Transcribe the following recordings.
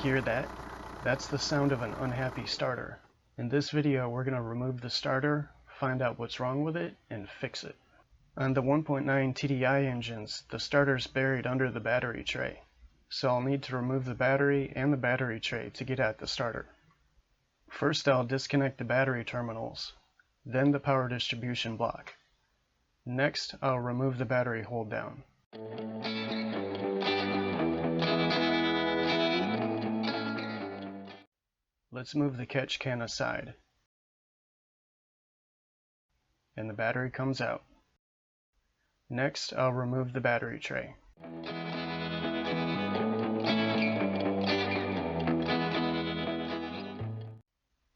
Hear that? That's the sound of an unhappy starter. In this video, we're going to remove the starter, find out what's wrong with it, and fix it. On the 1.9 TDI engines, the starter's buried under the battery tray, so I'll need to remove the battery and the battery tray to get at the starter. First, I'll disconnect the battery terminals, then the power distribution block. Next, I'll remove the battery hold down. Let's move the catch can aside, and the battery comes out. Next, I'll remove the battery tray.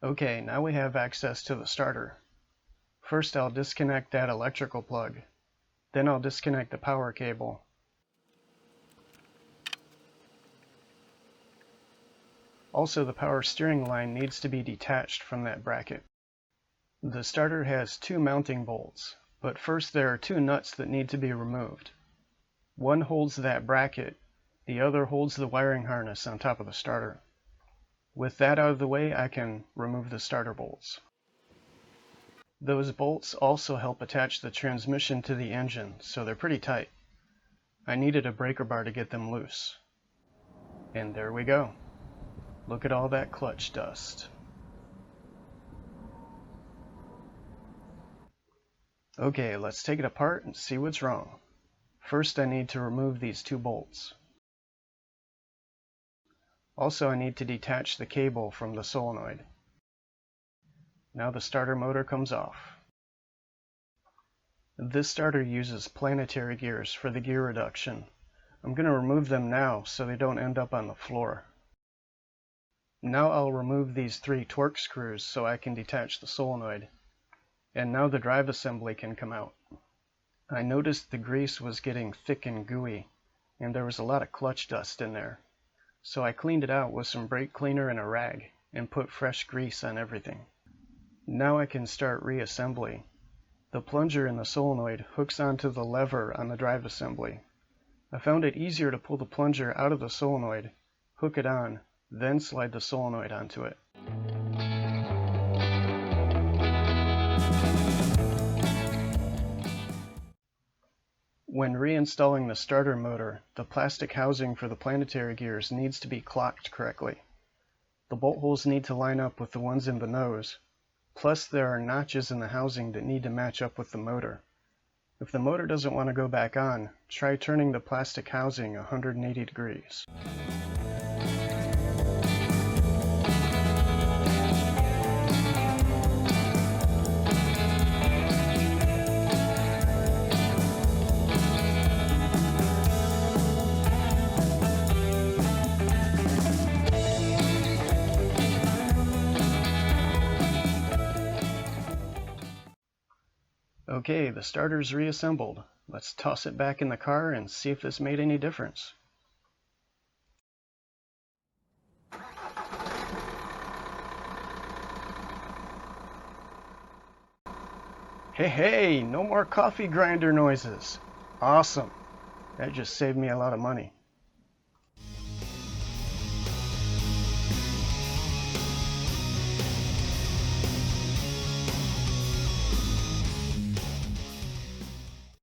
Okay, now we have access to the starter. First, I'll disconnect that electrical plug. Then I'll disconnect the power cable. Also, the power steering line needs to be detached from that bracket. The starter has two mounting bolts, but first there are two nuts that need to be removed. One holds that bracket, the other holds the wiring harness on top of the starter. With that out of the way, I can remove the starter bolts. Those bolts also help attach the transmission to the engine, so they're pretty tight. I needed a breaker bar to get them loose. And there we go. Look at all that clutch dust. Okay, let's take it apart and see what's wrong. First, I need to remove these two bolts. Also, I need to detach the cable from the solenoid. Now the starter motor comes off. This starter uses planetary gears for the gear reduction. I'm going to remove them now so they don't end up on the floor. Now I'll remove these three torque screws so I can detach the solenoid. And now the drive assembly can come out. I noticed the grease was getting thick and gooey, and there was a lot of clutch dust in there. So I cleaned it out with some brake cleaner and a rag, and put fresh grease on everything. Now I can start reassembly. The plunger in the solenoid hooks onto the lever on the drive assembly. I found it easier to pull the plunger out of the solenoid, hook it on, then slide the solenoid onto it. When reinstalling the starter motor, the plastic housing for the planetary gears needs to be clocked correctly. The bolt holes need to line up with the ones in the nose, plus there are notches in the housing that need to match up with the motor. If the motor doesn't want to go back on, try turning the plastic housing 180 degrees. Okay, the starter's reassembled. Let's toss it back in the car and see if this made any difference. Hey, no more coffee grinder noises. Awesome. That just saved me a lot of money.